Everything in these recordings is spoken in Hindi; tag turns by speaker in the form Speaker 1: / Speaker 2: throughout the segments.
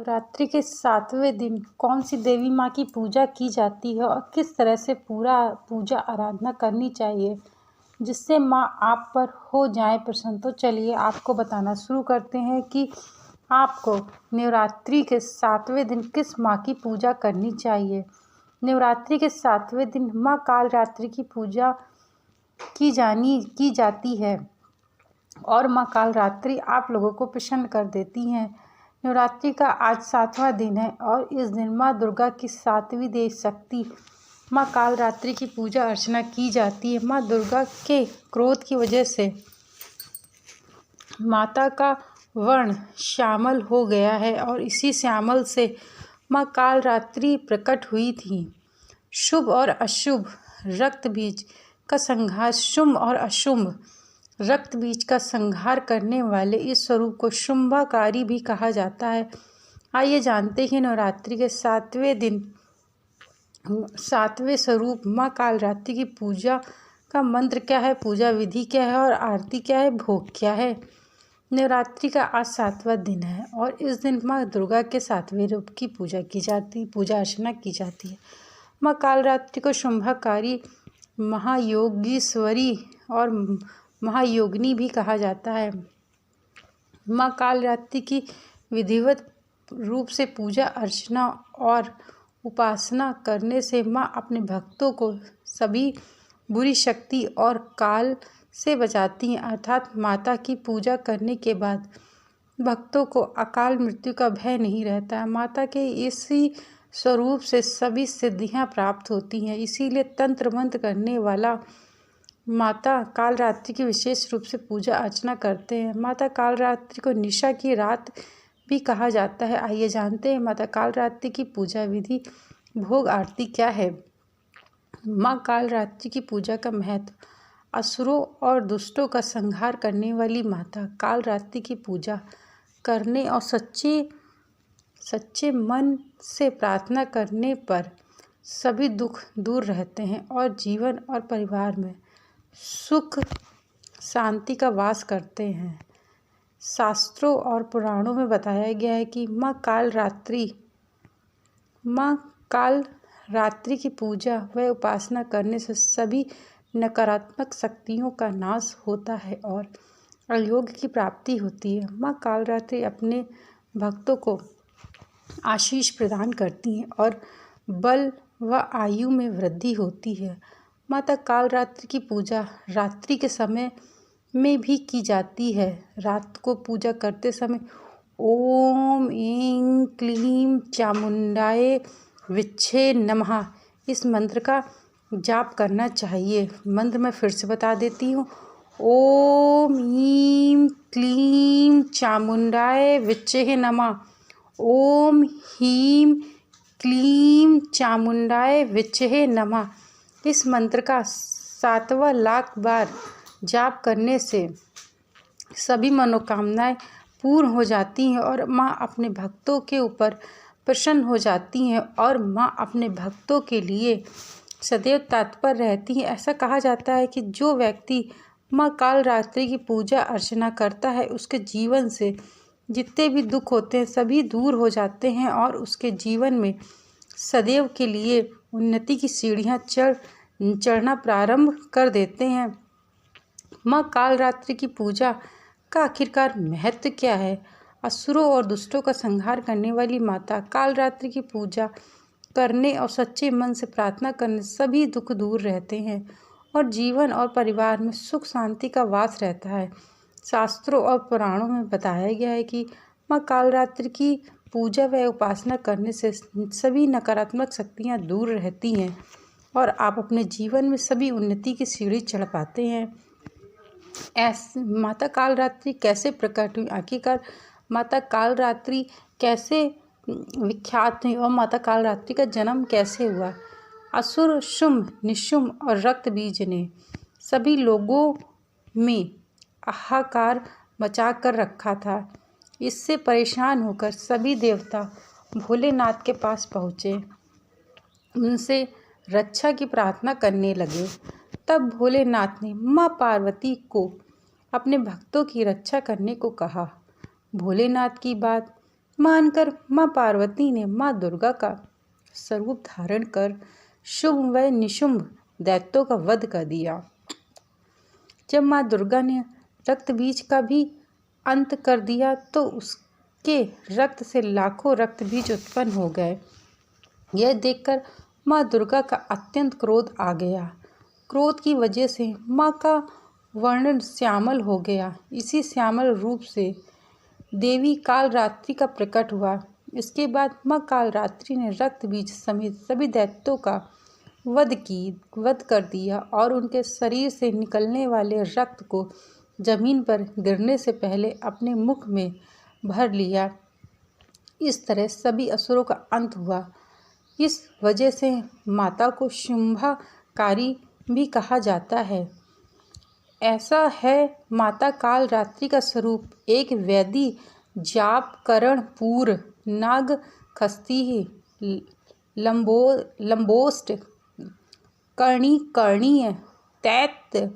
Speaker 1: नवरात्रि के 7वें दिन कौन सी देवी माँ की पूजा की जाती है और किस तरह से पूजा आराधना करनी चाहिए जिससे माँ आप पर हो जाए प्रसन्न। तो चलिए आपको बताना शुरू करते हैं कि आपको नवरात्रि के 7वें दिन किस माँ की पूजा करनी चाहिए। नवरात्रि के 7वें दिन माँ कालरात्रि की पूजा की जाती है और माँ कालरात्रि आप लोगों को प्रसन्न कर देती हैं। नवरात्रि का आज 7वां दिन है और इस दिन माँ दुर्गा की 7वीं देवी शक्ति माँ कालरात्रि की पूजा अर्चना की जाती है। माँ दुर्गा के क्रोध की वजह से माता का वर्ण श्यामल हो गया है और इसी श्यामल से माँ कालरात्रि प्रकट हुई थी। शुभ और अशुभ रक्त बीज का संहार शुभ और अशुभ रक्त बीज का संहार करने वाले इस स्वरूप को शुंभकारी भी कहा जाता है। आइए जानते हैं नवरात्रि के 7वें दिन 7वें स्वरूप माँ कालरात्रि की पूजा का मंत्र क्या है, पूजा विधि क्या है और आरती क्या है, भोग क्या है। नवरात्रि का आज 7वां दिन है और इस दिन माँ दुर्गा के 7वें रूप की पूजा अर्चना की जाती है। माँ कालरात्रि को शुंभकारी, महायोगीश्वरी और महायोगिनी भी कहा जाता है। माँ कालरात्रि की विधिवत रूप से पूजा अर्चना और उपासना करने से माँ अपने भक्तों को सभी बुरी शक्ति और काल से बचाती हैं। अर्थात माता की पूजा करने के बाद भक्तों को अकाल मृत्यु का भय नहीं रहता है। माता के इसी स्वरूप से सभी सिद्धियां प्राप्त होती हैं। इसीलिए तंत्र मंत्र करने वाला माता कालरात्रि की विशेष रूप से पूजा अर्चना करते हैं। माता कालरात्रि को निशा की रात भी कहा जाता है। आइए जानते हैं माता कालरात्रि की पूजा विधि, भोग, आरती क्या है। माँ कालरात्रि की पूजा का महत्व। असुरों और दुष्टों का संहार करने वाली माता कालरात्रि की पूजा करने और सच्चे मन से प्रार्थना करने पर सभी दुख दूर रहते हैं और जीवन और परिवार में सुख शांति का वास करते हैं। शास्त्रों और पुराणों में बताया गया है कि माँ कालरात्रि की पूजा व उपासना करने से सभी नकारात्मक शक्तियों का नाश होता है और योग की प्राप्ति होती है। माँ कालरात्रि अपने भक्तों को आशीष प्रदान करती हैं और बल व आयु में वृद्धि होती है। माता कालरात्रि की पूजा रात्रि के समय में भी की जाती है। रात को पूजा करते समय ओम ऐं क्लीं चामुंडाय विच्छे नमः इस मंत्र का जाप करना चाहिए। मंत्र मैं फिर से बता देती हूँ। ओम ऐं क्लीं चामुंडाय विच्छे नमः। ओम ऐं क्लीं चामुंडाय विच्छे नमः। इस मंत्र का 7 लाख बार जाप करने से सभी मनोकामनाएं पूर्ण हो जाती हैं और माँ अपने भक्तों के ऊपर प्रसन्न हो जाती हैं और माँ अपने भक्तों के लिए सदैव तत्पर रहती हैं। ऐसा कहा जाता है कि जो व्यक्ति माँ कालरात्रि की पूजा अर्चना करता है उसके जीवन से जितने भी दुख होते हैं सभी दूर हो जाते हैं और उसके जीवन में सदैव के लिए उन्नति की सीढ़ियाँ चढ़ना प्रारंभ कर देते हैं। माँ कालरात्रि की पूजा का आखिरकार महत्व क्या है। असुरों और दुष्टों का संहार करने वाली माता कालरात्रि की पूजा करने और सच्चे मन से प्रार्थना करने सभी दुख दूर रहते हैं और जीवन और परिवार में सुख शांति का वास रहता है। शास्त्रों और पुराणों में बताया गया है कि माँ कालरात्रि की पूजा व उपासना करने से सभी नकारात्मक शक्तियाँ दूर रहती हैं और आप अपने जीवन में सभी उन्नति की सीढ़ी चढ़ पाते हैं। माता कालरात्रि कैसे प्रकट हुई, आखिरकार माता कालरात्रि कैसे विख्यात हुई और माता कालरात्रि का जन्म कैसे हुआ। असुर शुंभ, निशुंभ और रक्त बीज ने सभी लोगों में हाहाकार मचा कर रखा था। इससे परेशान होकर सभी देवता भोलेनाथ के पास पहुँचे, उनसे रक्षा की प्रार्थना करने लगे। तब भोलेनाथ ने माँ पार्वती को अपने भक्तों की रक्षा करने को कहा। भोलेनाथ की बात मानकर माँ पार्वती ने माँ दुर्गा का स्वरूप धारण कर शुंभ व निशुंभ दैत्यों का वध कर दिया। जब माँ दुर्गा ने रक्त बीज का भी अंत कर दिया तो उसके रक्त से लाखों रक्त बीज उत्पन्न हो गए। यह देखकर माँ दुर्गा का अत्यंत क्रोध आ गया। क्रोध की वजह से माँ का वर्ण श्यामल हो गया। इसी श्यामल रूप से देवी कालरात्रि का प्रकट हुआ। इसके बाद माँ कालरात्रि ने रक्त बीज समेत सभी दैत्यों का वध कर दिया और उनके शरीर से निकलने वाले रक्त को जमीन पर गिरने से पहले अपने मुख में भर लिया। इस तरह सभी असुरों का अंत हुआ। इस वजह से माता को शुंभकारी भी कहा जाता है। ऐसा है माता कालरात्रि का स्वरूप एक वैदी जाप करण पूर नाग खस्ती लंबोष्ट कर्णीय दैत्य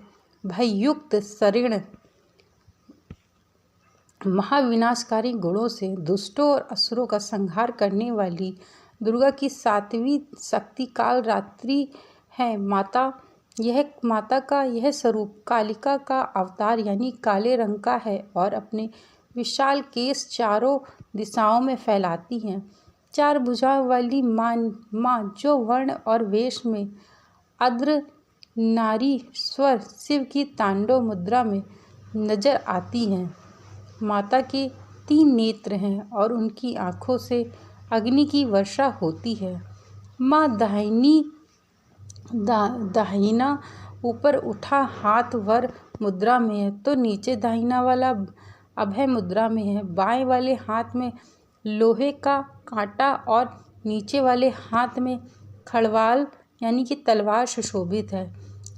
Speaker 1: भययुक्त शरीण महाविनाशकारी गुणों से दुष्टों और असुरों का संहार करने वाली दुर्गा की सातवीं शक्ति कालरात्रि है। माता का यह स्वरूप कालिका का अवतार यानी काले रंग का है और अपने विशाल केश चारों दिशाओं में फैलाती हैं। चार भुजाओं वाली माँ जो वर्ण और वेश में अद्र नारीश्वर शिव की तांडव मुद्रा में नजर आती हैं। माता के 3 नेत्र हैं और उनकी आँखों से अग्नि की वर्षा होती है। माँ दाहिना ऊपर उठा हाथ वर मुद्रा में है तो नीचे दाहिना वाला अभय मुद्रा में है। बाएं वाले हाथ में लोहे का कांटा और नीचे वाले हाथ में खड़वाल यानी कि तलवार सुशोभित है।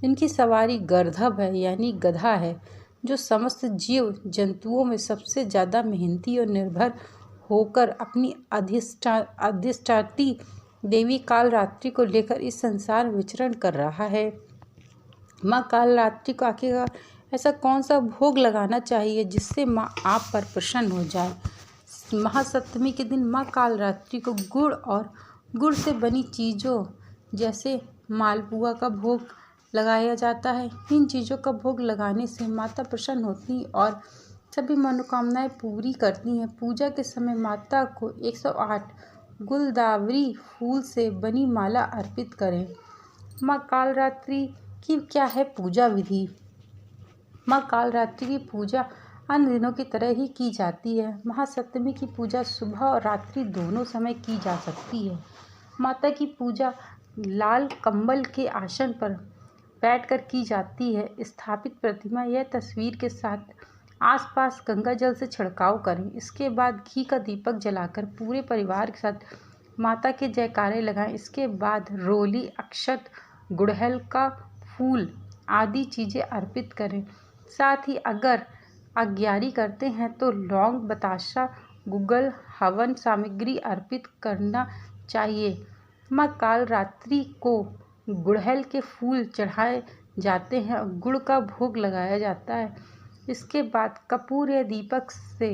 Speaker 1: इनकी सवारी गर्दभ है यानी गधा है जो समस्त जीव जंतुओं में सबसे ज़्यादा मेहनती और निर्भर होकर अपनी अधिष्ठात्री देवी कालरात्रि को लेकर इस संसार में विचरण कर रहा है। माँ कालरात्रि को आखिरकार ऐसा कौन सा भोग लगाना चाहिए जिससे माँ आप पर प्रसन्न हो जाए। महासप्तमी के दिन माँ कालरात्रि को गुड़ और गुड़ से बनी चीज़ों जैसे मालपुआ का भोग लगाया जाता है। इन चीज़ों का भोग लगाने से माता प्रसन्न होती और सभी मनोकामनाएं पूरी करती हैं। पूजा के समय माता को 108 गुलदावरी फूल से बनी माला अर्पित करें। माँ कालरात्रि की क्या है पूजा विधि। माँ कालरात्रि की पूजा अन्य दिनों की तरह ही की जाती है। महासप्तमी की पूजा सुबह और रात्रि दोनों समय की जा सकती है। माता की पूजा लाल कंबल के आसन पर बैठकर की जाती है। स्थापित प्रतिमा या तस्वीर के साथ आसपास गंगा जल से छिड़काव करें। इसके बाद घी का दीपक जलाकर पूरे परिवार के साथ माता के जयकारे लगाएं। इसके बाद रोली, अक्षत, गुड़हल का फूल आदि चीज़ें अर्पित करें। साथ ही अगर आज्ञारी करते हैं तो लौंग, बताशा, गुग्गल, हवन सामग्री अर्पित करना चाहिए। माँ कालरात्रि को गुड़हल के फूल चढ़ाए जाते हैं और गुड़ का भोग लगाया जाता है। इसके बाद कपूर या दीपक से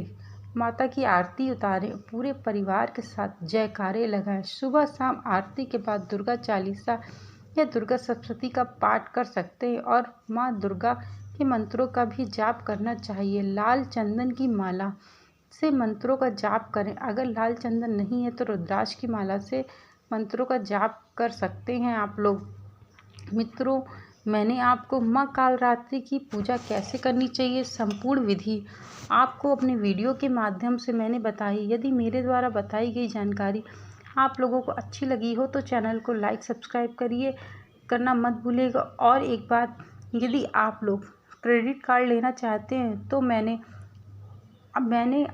Speaker 1: माता की आरती उतारें। पूरे परिवार के साथ जयकारे लगाएं। सुबह शाम आरती के बाद दुर्गा चालीसा या दुर्गा सप्तशती का पाठ कर सकते हैं और माँ दुर्गा के मंत्रों का भी जाप करना चाहिए। लाल चंदन की माला से मंत्रों का जाप करें। अगर लाल चंदन नहीं है तो रुद्राक्ष की माला से मंत्रों का जाप कर सकते हैं आप लोग। मित्रों, मैंने आपको माँ कालरात्रि की पूजा कैसे करनी चाहिए संपूर्ण विधि आपको अपने वीडियो के माध्यम से मैंने बताई। यदि मेरे द्वारा बताई गई जानकारी आप लोगों को अच्छी लगी हो तो चैनल को लाइक सब्सक्राइब करना मत भूलिएगा। और एक बात, यदि आप लोग क्रेडिट कार्ड लेना चाहते हैं तो मैंने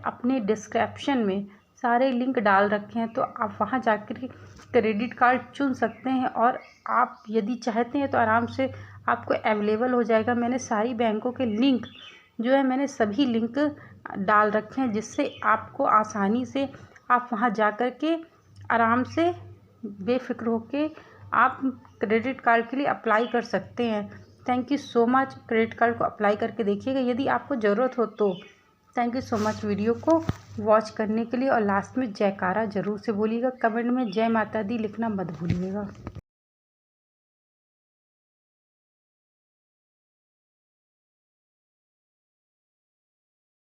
Speaker 1: अपने डिस्क्रिप्शन में सारे लिंक डाल रखे हैं तो आप वहां जाकर क्रेडिट कार्ड चुन सकते हैं और आप यदि चाहते हैं तो आराम से आपको अवेलेबल हो जाएगा। मैंने सारी बैंकों के लिंक जो है मैंने सभी लिंक डाल रखे हैं जिससे आपको आसानी से आप वहां जाकर के आराम से बेफिक्र होके आप क्रेडिट कार्ड के लिए अप्लाई कर सकते हैं। Thank you so much. Credit card को अप्लाई करके देखिएगा यदि आपको ज़रूरत हो तो। Thank you so much video को वॉच करने के लिए। और लास्ट में जयकारा ज़रूर से बोलिएगा। कमेंट में जय माता दी लिखना मत भूलिएगा।